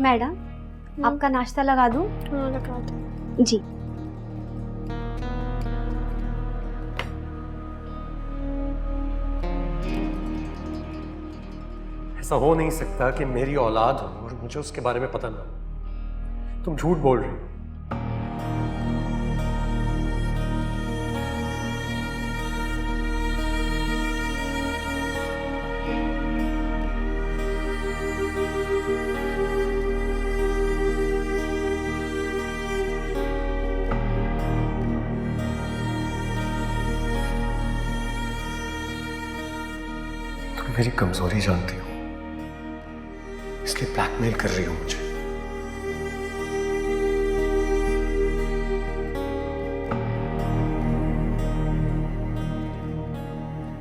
Madam, आपका नाश्ता लगा दूं? हाँ लगा दो। जी। ऐसा हो नहीं सकता कि मेरी औलाद हो और मुझे उसके बारे में पता ना हो। तुम झूठ बोल रही हो। तुम मेरी कमजोरी जानती हो, इसलिए ब्लैकमेल कर रही हो मुझे।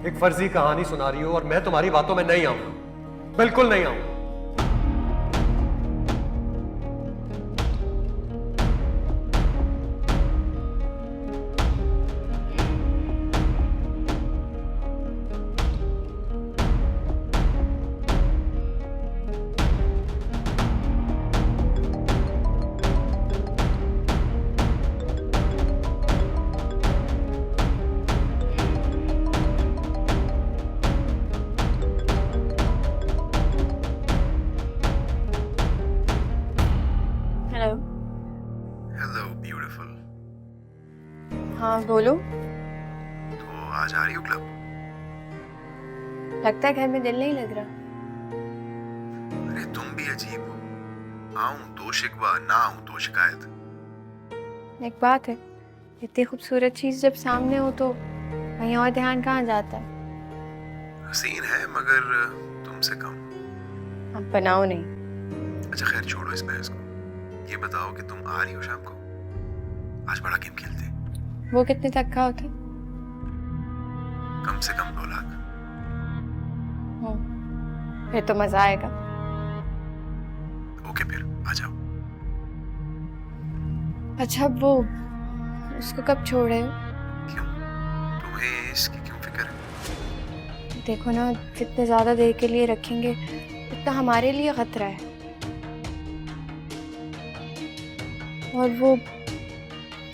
एक फर्जी कहानी सुना रही हो और मैं तुम्हारी बातों में नहीं आऊंगा, बिल्कुल नहीं आऊंगा। हेलो। Hello beautiful. हाँ बोलो। तो आज आ रही हो क्लब? लगता है घर में दिल नहीं लग रहा। अरे तुम भी अजीब हो, आऊं तो शिकवा, ना आऊं तो शिकायत। एक बात है, इतनी खूबसूरत चीज जब सामने हो तो कहीं और ध्यान कहाँ जाता है। हसीन है मगर तुमसे कम। अब बनाओ नहीं। अच्छा खैर छोड़ो इस बहस को, ये बताओ कि तुम आ रही हो शाम को? आज बड़ा गेम खेलते हैं। वो कितने तक का होता है? कम से कम 2 लाख। फिर तो मजा आएगा। ओके फिर आ जाओ। अच्छा वो उसको कब छोड़े हो? क्यों, तुम्हें इसकी क्यों फिक्र है? देखो ना, जितने ज्यादा देर के लिए रखेंगे उतना हमारे लिए खतरा है। और वो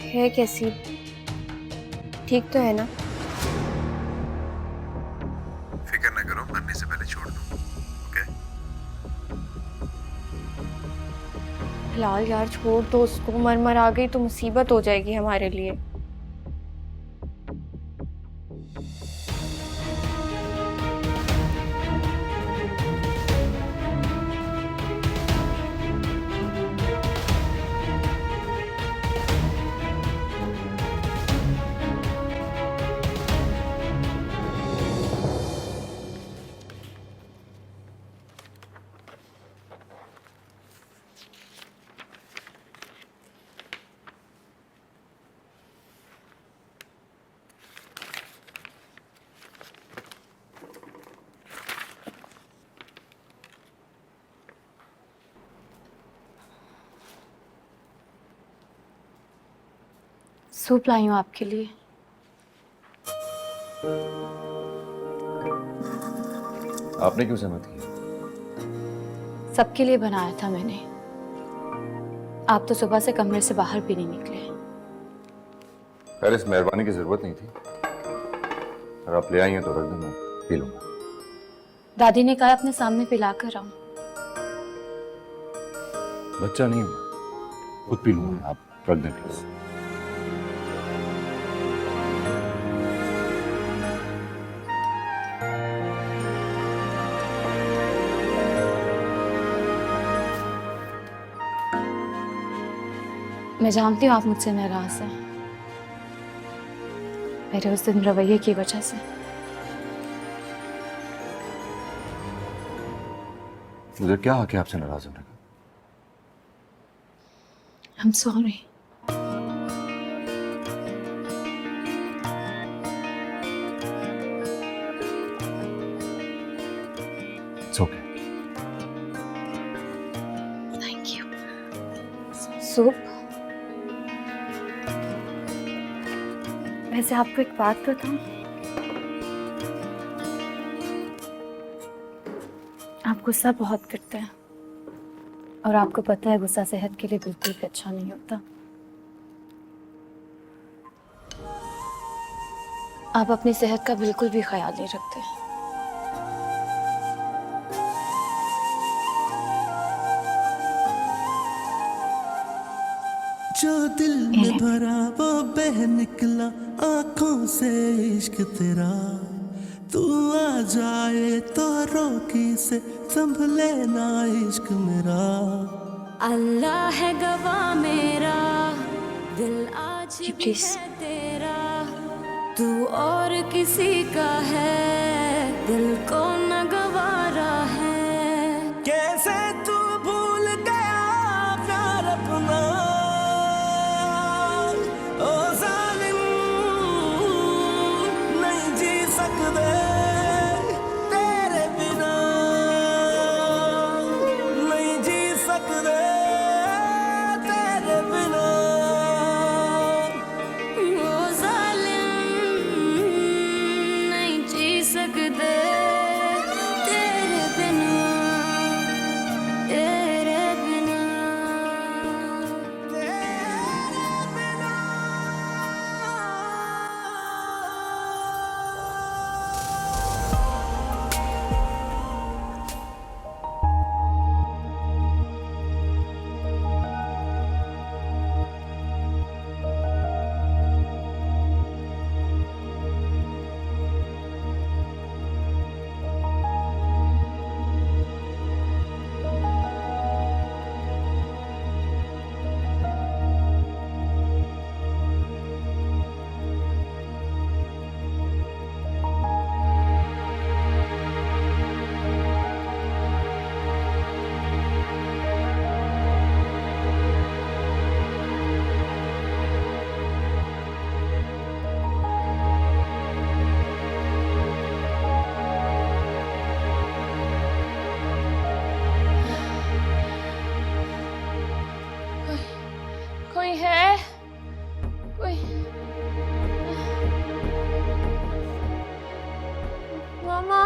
है कैसी, ठीक तो है ना? फिक्र ना करो, मरने से पहले छोड़ दूं। ओके? फिलहाल यार छोड़ दो उसको, मर मर आ गई तो मुसीबत हो जाएगी हमारे लिए। सूप लाई हूँ आपके लिए। आपने क्यों सहमत किया? सबके लिए बनाया था मैंने। आप तो सुबह से कमरे से बाहर भी नहीं निकले। खैर इस मेहरबानी की जरूरत नहीं थी, अगर आप ले आई हैं तो रख देना, पी लूंगा। दादी ने कहा अपने सामने पिला कर आऊं। बच्चा नहीं हूं, खुद पी लूंगा, आप रख दें प्लीज। मैं जानती हूँ आप मुझसे नाराज हैं, मेरे उस दिन रवैये की वजह से। मुझे क्या हक है आपसे नाराज होने का? I'm sorry. It's okay. Thank you. Soup? वैसे आपको एक बात बताऊं, आप गुस्सा बहुत करते हैं। और आपको पता है गुस्सा सेहत के लिए बिल्कुल भी अच्छा नहीं होता। आप अपनी सेहत का बिल्कुल भी ख्याल नहीं रखते। जो दिल में भरा वो बह निकला आंखों से इश्क तेरा, तू आ जाए तो रोकी से संभले ना इश्क मेरा। अल्लाह है गवाह मेरा, दिल आज जी, भी प्लीज। है तेरा, तू और किसी का है, दिल को न गवारा है। कैसे तू भूल गया प्यार अपना, ओ जालिम नहीं जी सकते तेरे बिना, नहीं जी सकते तेरे बिना। वो जालिम नहीं जी सकते तेरे बिना, तेरे बिना। कोई है? कोई? मामा?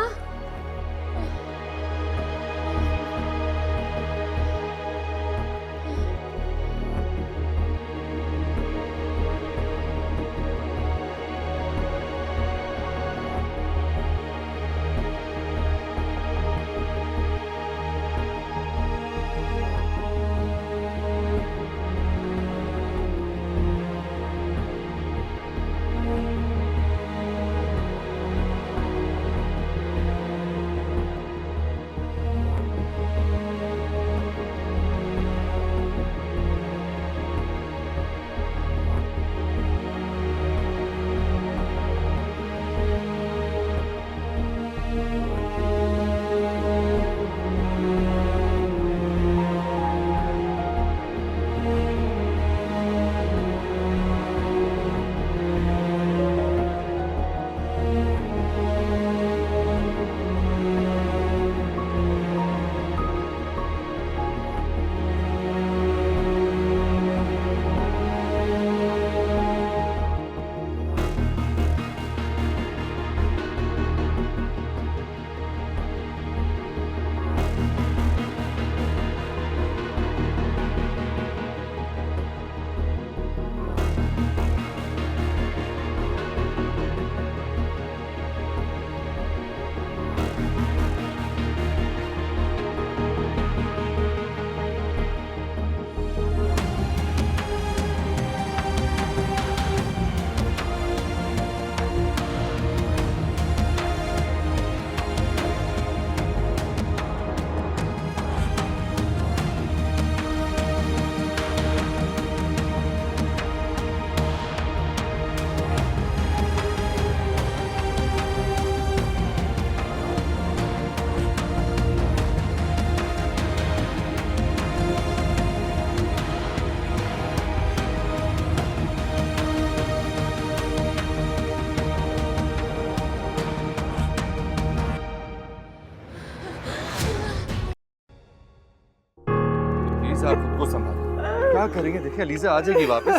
आप खुद को संभालिए। क्या करेंगे? देखिए अलीजा आ जाएगी वापस।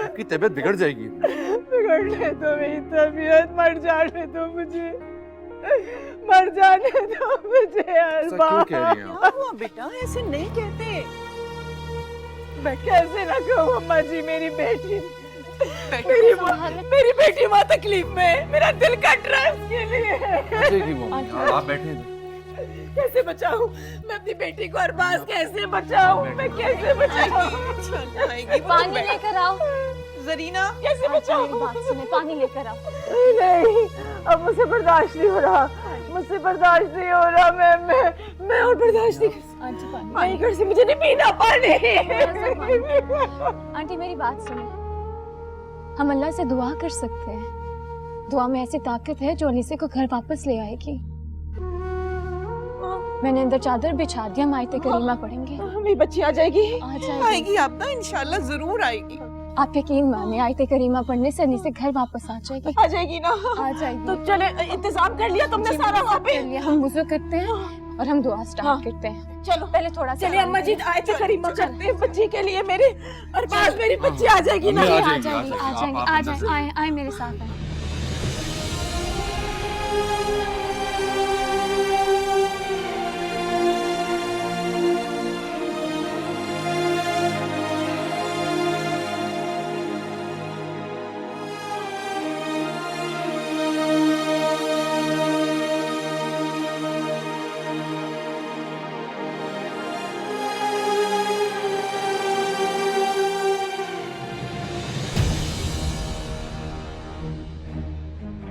आपकी तबीयत बिगड़ जाएगी। बिगड़ने दो, मेरी तबीयत मर जाने दो मुझे। मर जाने दो मुझे अरबा। क्यों कह रही हैं आप? क्या हुआ बेटा, ऐसे नहीं कहते। मैं कैसे ना कहूँ अम्मा जी, मेरी बेटी मेरी बेटी माँ तकलीफ में है। मेरा दिल कट रहा है उसके लिए। आप बैठे कैसे बचाऊं मैं अपनी बेटी को? अरबाज कैसे बचाऊं मैं? कैसे बचाऊं? पानी लेकर आओ। जरीना कैसे बचाऊं? मेरी बात सुने, पानी लेकर आओ। नहीं, अब मुझसे बर्दाश्त नहीं हो रहा, मुझसे बर्दाश्त नहीं हो रहा। मैं और बर्दाश्त नहीं कर सकती। मुझे नहीं पीना पानी। आंटी मेरी बात सुने, हम अल्लाह से दुआ कर सकते हैं। दुआ में ऐसी ताकत है जो अलीसे को घर वापस ले आएगी। मैंने अंदर चादर बिछा दिया, मायते करीमा पढ़ेंगे। मेरी बच्ची आ जाएगी। आएगी आप ना, इंशाल्लाह जरूर आएगी। आप यकीन माने, आयते करीमा पढ़ने से अलीसे घर वापस आ जाएगी। आ जाएगी ना? आ जाएगी। तो चले, इंतजाम कर लिया तुमने सारा वहाँ पे? हम वुज़ू करते हैं और हम दुआ स्टार्ट करते हैं। चलो पहले थोड़ा सा चलिए अम्मा जी, आयते करीमा करते हैं बच्ची के लिए। मेरे अरबाज, मेरी बच्ची आ जाएगी ना? आ जाएंगे। आए मेरे साथ आए।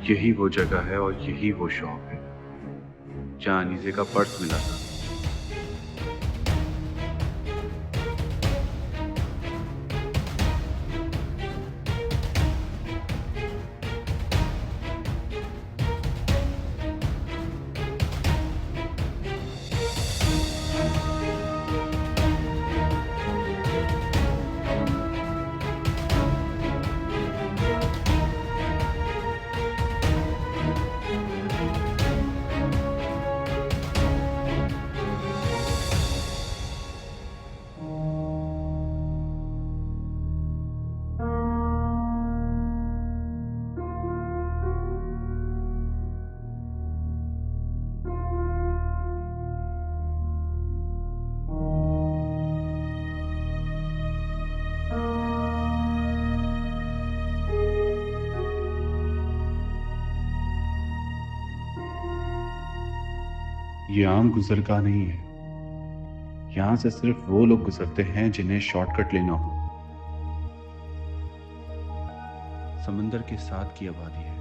यही वो जगह है और यही वो शॉप है जहां अनीसे का पर्स मिला था। ये आम गुजरगाह नहीं है। यहां से सिर्फ वो लोग गुजरते हैं जिन्हें शॉर्टकट लेना हो। समंदर के साथ की आबादी है,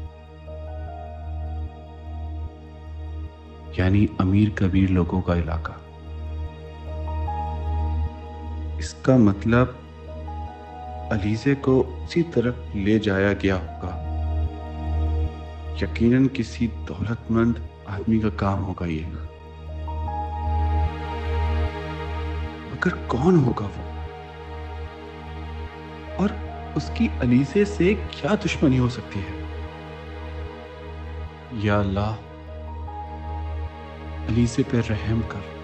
यानी अमीर कबीर लोगों का इलाका। इसका मतलब अलीजे को उसी तरफ ले जाया गया होगा। यकीनन किसी दौलतमंद आदमी का काम होगा ये। मगर कौन होगा वो? और उसकी अलीसे से क्या दुश्मनी हो सकती है? या अल्लाह, अलीसे पे रहम कर।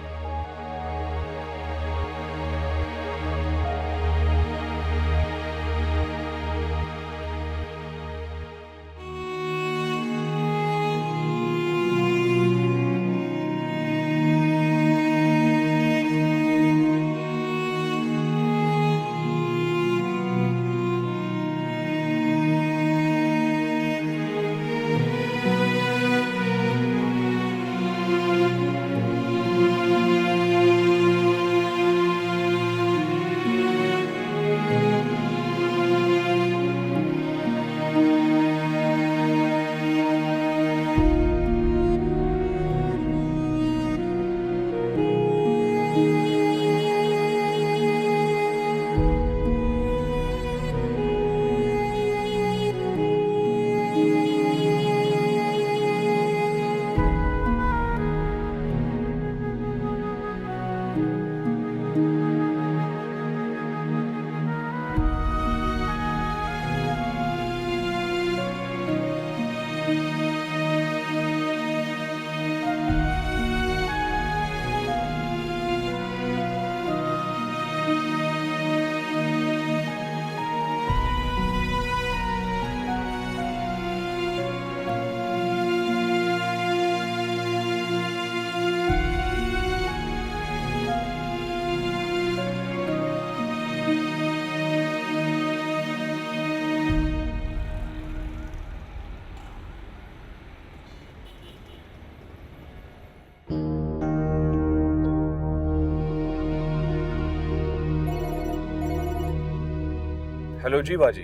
हेलो जी बाजी।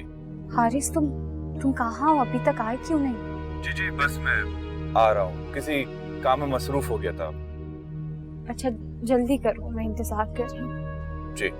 हारिस, तुम कहाँ हो? अभी तक आए क्यों नहीं? जी बस मैं आ रहा हूँ, किसी काम में मसरूफ हो गया था। अच्छा जल्दी करो, मैं इंतजार कर रही हूँ। जी।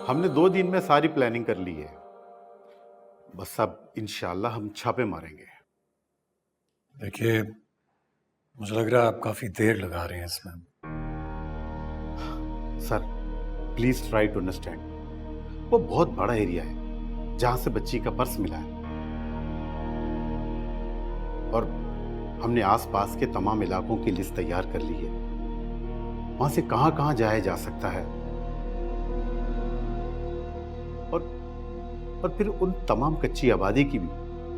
हमने 2 दिन में सारी प्लानिंग कर ली है। बस अब इंशाल्लाह हम छापे मारेंगे। देखिए, मुझे लग रहा है आप काफी देर लगा रहे हैं इसमें। Sir please try to understand, वो बहुत बड़ा एरिया है जहां से बच्ची का पर्स मिला है, और हमने आसपास के तमाम इलाकों की लिस्ट तैयार कर ली है। वहां से कहां कहां जाया जा सकता है, और फिर उन तमाम कच्ची आबादी की भी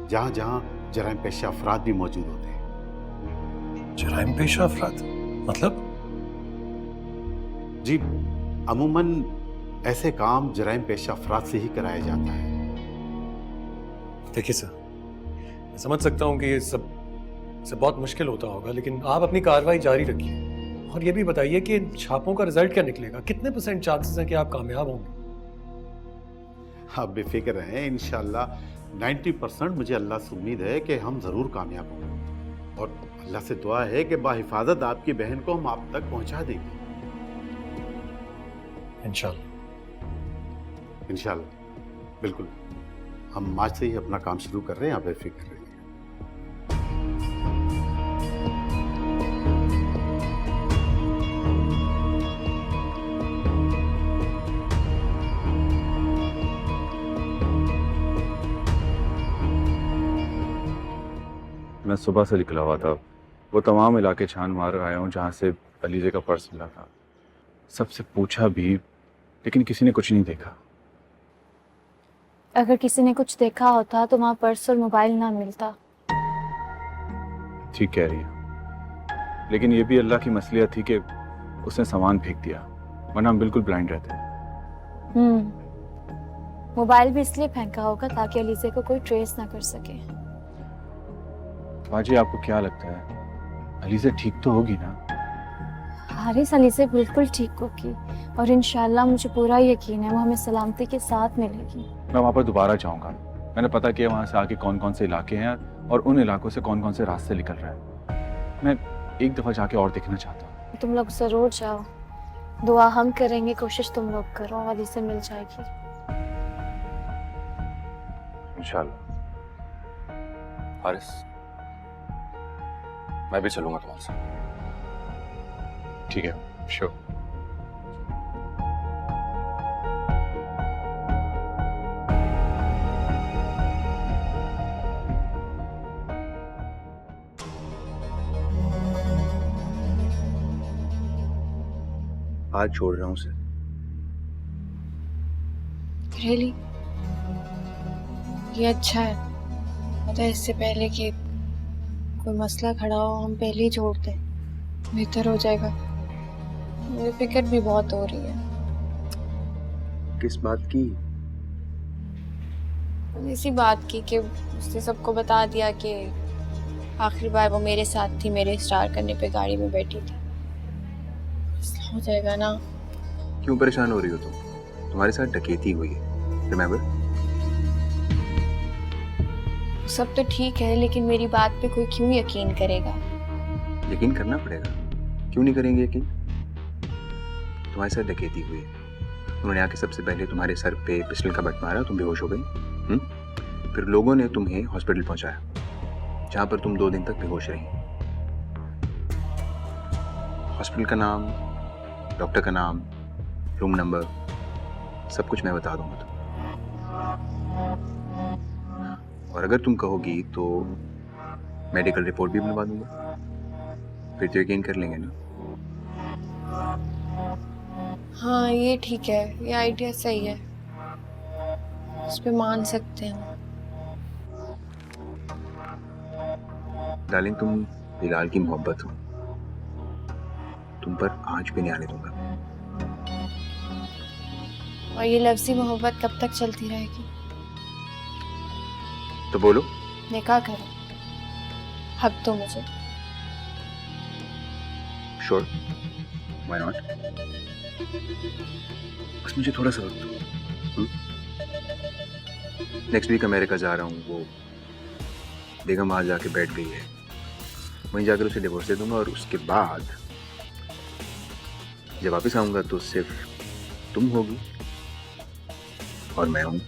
जहां जहां जराइम पेशा अफराद भी मौजूद होते हैं। जराइम पेशा अफराद मतलब? जी, अमूमन ऐसे काम जराइम पेशा अफराद से ही कराया जाता है। देखिए सर, मैं समझ सकता हूँ कि ये सब बहुत मुश्किल होता होगा, लेकिन आप अपनी कार्रवाई जारी रखिए और ये भी बताइए कि इन छापों का रिजल्ट क्या निकलेगा। कितने % चांसेस हैं कि आप कामयाब होंगे? आप बेफिक्र रहें, इंशाल्लाह 90% मुझे अल्लाह से उम्मीद है कि हम जरूर कामयाब होंगे, और अल्लाह से दुआ है कि बाहिफाजत आपकी बहन को हम आप तक पहुंचा देंगे इंशाल्लाह। इंशाल्लाह, बिल्कुल। हम आज से ही अपना काम शुरू कर रहे हैं, आप बेफिक्र रहिए। मैं सुबह से निकला हुआ था, वो तमाम इलाके छान मार आया हूँ जहाँ से अलीजे का पर्स मिला था। सबसे पूछा भी, लेकिन किसी ने कुछ नहीं देखा। अगर किसी ने कुछ देखा होता तो वहाँ पर्स और मोबाइल ना मिलता। ठीक कह रही है, लेकिन ये भी अल्लाह की मसलियत थी कि उसने सामान फेंक दिया, वरना हम बिल्कुल ब्लाइंड रहते। मोबाइल भी इसलिए फेंका होगा ताकि अलीजे को कोई ट्रेस ना कर सके। बाजी, आपको क्या लगता है अलीजे ठीक तो होगी ना? हारिस अलीजे बिल्कुल ठीक होगी, और इंशाल्लाह मुझे पूरा यकीन है वो हमें सलामती के साथ मिलेगी। मैं वहाँ पर दोबारा जाऊँगा। मैंने पता किया वहाँ से आगे कौन कौन से इलाके हैं और उन इलाकों से कौन कौन से रास्ते निकल रहे हैं। मैं एक दफ़ा जाके और देखना चाहता हूँ। तुम लोग ज़रूर जाओ, दुआ हम करेंगे, कोशिश तुम लोग करो, अलीजे मिल जाएगी इंशाल्लाह। हारिस, मैं भी चलूंगा तुम्हारे साथ। ठीक है, श्योर। आज छोड़ रहा हूँ उसे। रियली? ये अच्छा है, मतलब इससे पहले कि कोई मसला खड़ा हो हम पहले ही छोड़ दें, बेहतर हो जाएगा। मुझे फिक्र भी बहुत हो रही है। किस बात की? इसी बात की कि उसने सबको बता दिया कि आखिरी बार वो मेरे साथ थी, मेरे स्टार करने पे गाड़ी में बैठी थी। मसला हो जाएगा ना। क्यों परेशान हो रही हो तुम? तुम्हारे साथ डकैती हुई है, रिमेम्बर? सब तो ठीक है, लेकिन मेरी बात पे कोई क्यों यकीन करेगा? यकीन करना पड़ेगा। क्यों नहीं करेंगे यकीन? तुम्हारे साथ डकैती हुई है, उन्होंने आके सबसे पहले तुम्हारे सर पे पिस्टल का बट मारा, तुम बेहोश हो गई। फिर लोगों ने तुम्हें हॉस्पिटल पहुंचाया, जहां पर तुम 2 दिन तक बेहोश रही। हॉस्पिटल का नाम, डॉक्टर का नाम, रूम नंबर, सब कुछ मैं बता दूंगा तुम्हें। और अगर तुम कहोगी तो मेडिकल रिपोर्ट भी बनवा दूंगा, फिर तो यकीन कर लेंगे ना। हाँ ये ठीक है, ये आइडिया सही है, उस पे मान सकते हैं। डार्लिंग, तुम बिलाल की मोहब्बत हो, तुम पर आंच भी नहीं आने दूंगा। और ये लफ्ज़ी मोहब्बत कब तक चलती रहेगी? तो बोलो। निकाह करो, हक दो मुझे। Sure, why not? बस मुझे थोड़ा सा वक्त दो। नेक्स्ट वीक अमेरिका जा रहा हूँ, वो बेगम वहाँ जाके बैठ गई है, वहीं जाकर उसे डिवोर्स दे दूंगा, और उसके बाद जब वापस आऊँगा तो सिर्फ तुम होगी और मैं हूं।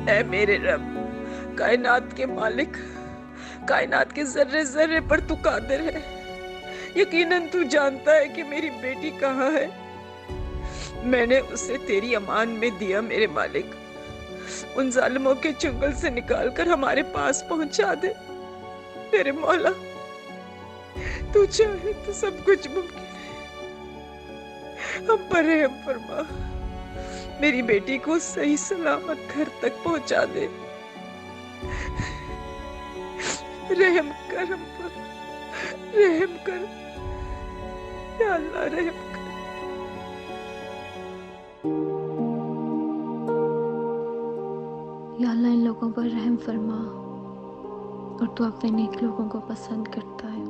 ऐ मेरे रब, कायनात के मालिक, कायनात के जर्रे जर्रे पर तू कादिर है। यकीनन तू जानता है कि मेरी बेटी कहाँ है। मैंने उसे तेरी अमान में दिया मेरे मालिक। उन जालिमों के चुंगल से निकालकर हमारे पास पहुंचा दे मेरे मौला। तू चाहे तो सब कुछ मुमकिन है। हम पर रहम फरमा, मेरी बेटी को सही सलामत घर तक पहुंचा दे। रहम कर हम पर, रहम कर या अल्लाह, रहम कर। या अल्लाह इन लोगों पर रहम फरमा, और तू अपने नेक लोगों को पसंद करता है।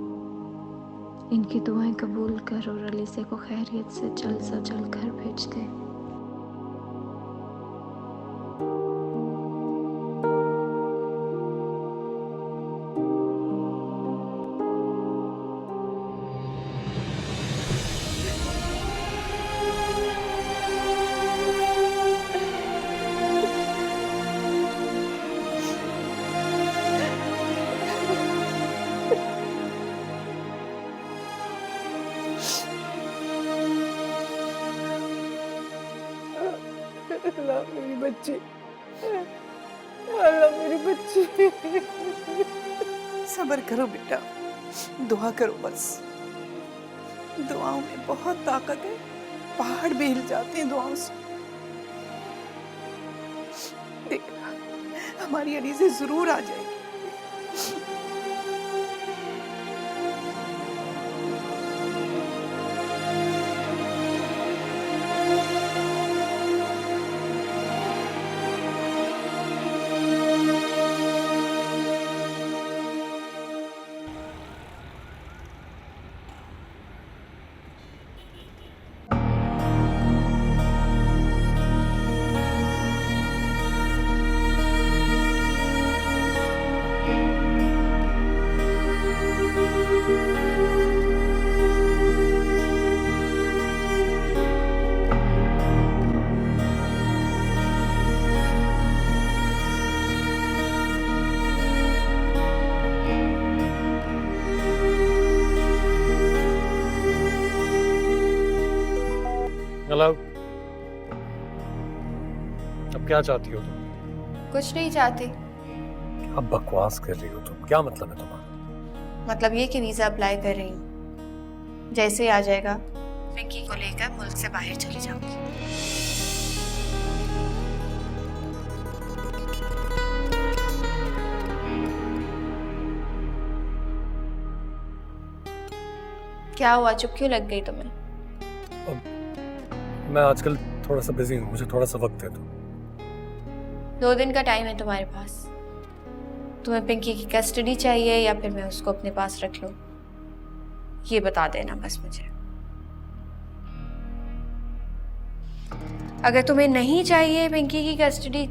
इनकी दुआएं कबूल कर और अलीसे को खैरियत से जल्द से जल्द घर भेज दे। अल्लाह मेरी बच्ची, अल्लाह मेरी बच्ची। सब्र करो बेटा, दुआ करो बस। दुआओं में बहुत ताकत है, पहाड़ भी हिल जाते हैं दुआओं से। देखना हमारी अलीज़े जरूर आ जाएगी। हेलो, अब क्या चाहती हो तुम? कुछ नहीं चाहती। अब बकवास कर रही हो तुम, क्या मतलब है तुम्हारा? मतलब ये कि वीजा अप्लाई कर रही हूँ, जैसे ही आ जाएगा पिंकी को लेकर मुल्क से बाहर चली जाऊंगी। क्या हुआ, चुप क्यों लग गई तुम्हें? मैं आजकल थोड़ा सा बिजी हूँ, मुझे थोड़ा सा वक्त है। 2 दिन का टाइम है तुम्हारे पास। तुम्हें पिंकी की कस्टडी चाहिए या फिर मैं उसको अपने पास रख लूं, ये बता देना बस मुझे। अगर तुम्हें नहीं चाहिए पिंकी की कस्टडी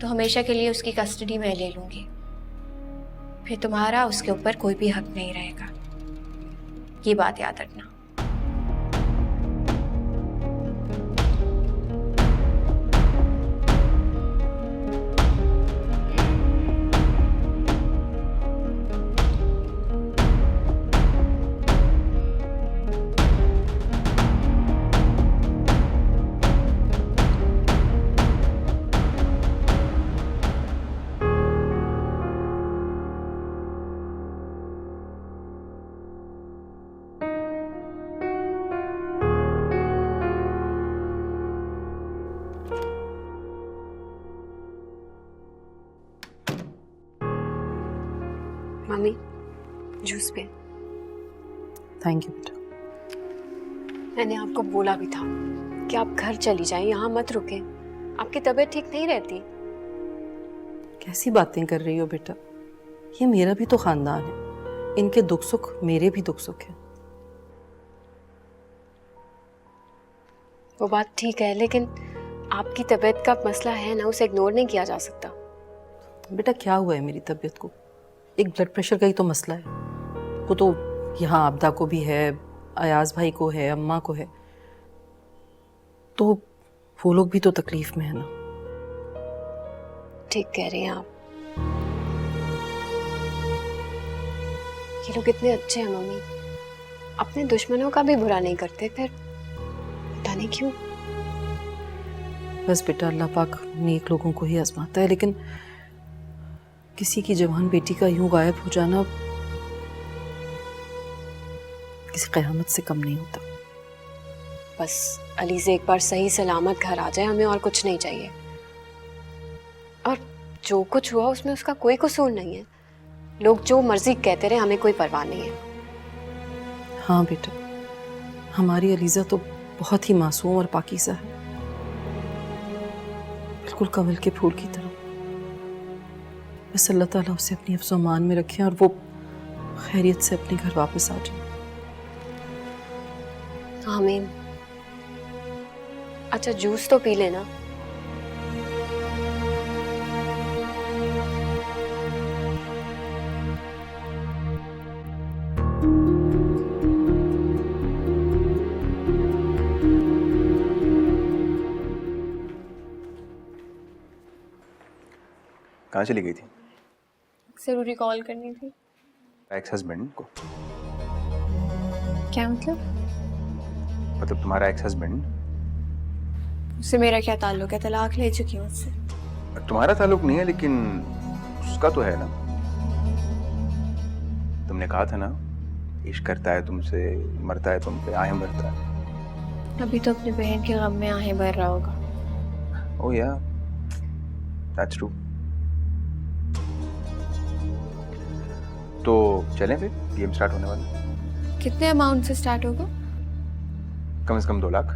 तो हमेशा के लिए उसकी कस्टडी मैं ले लूंगी, फिर तुम्हारा उसके ऊपर कोई भी हक नहीं रहेगा। ये बात याद रखना। मम्मी जूस पे। थैंक यू बेटा। मैंने आपको बोला भी था कि आप घर चली जाएं, यहाँ मत रुकें, आपकी तबीयत ठीक नहीं रहती। कैसी बातें कर रही हो बेटा, ये मेरा भी तो खानदान है, इनके दुख सुख मेरे भी दुख सुख है। वो बात ठीक है, लेकिन आपकी तबीयत का मसला है ना, उसे इग्नोर नहीं किया जा सकता। बेटा क्या हुआ है मेरी तबीयत को? एक ब्लड प्रेशर का ही तो मसला है, वो तो यहाँ आपदा को भी है, अयाज भाई को है, अम्मा को है, तो वो लोग भी तो तकलीफ में है ना। ठीक कह रही हैं आप। ये लोग इतने अच्छे हैं मम्मी, अपने दुश्मनों का भी बुरा नहीं करते, फिर पता नहीं क्यों। बस बेटा अल्लाह पाक नेक लोगों को ही आजमाता है, लेकिन किसी की जवान बेटी का यूं गायब हो जाना किसी क़यामत से कम नहीं होता। बस अली से एक बार सही सलामत घर आ जाए, हमें और कुछ नहीं चाहिए। और जो कुछ हुआ उसमें उसका कोई कसूर नहीं है, लोग जो मर्जी कहते रहे, हमें कोई परवाह नहीं है। हाँ बेटा, हमारी अलीज़ा तो बहुत ही मासूम और पाकीज़ा है, बिल्कुल कमल के फूल की तरह। बस अल्लाह ताला उसे अपनी हिफ्ज़ व अमान में रखे और वो खैरियत से अपने घर वापस आ जाए। आमीन। अच्छा जूस तो पी लेना। कहाँ चली गई थी? जरूरी कॉल करनी थी। एक्स हस्बैंड को? क्या मतलब? मतलब तुम्हारा एक्स हस्बैंड? उससे मेरा क्या ताल्लुक है? तलाक ले चुकी हूँ उससे। तुम्हारा ताल्लुक नहीं है, लेकिन उसका तो है ना। तुमने कहा था ना, इश्क करता है तुमसे, मरता है तुम पे, आहें भरता है। अभी तो अपनी बहन के गम में आहें भर रहा होगा। ओह या, दैट्स ट्रू। तो चलें फिर, गेम स्टार्ट होने वाला है। कितने अमाउंट से स्टार्ट होगा? कम से कम 2 लाख।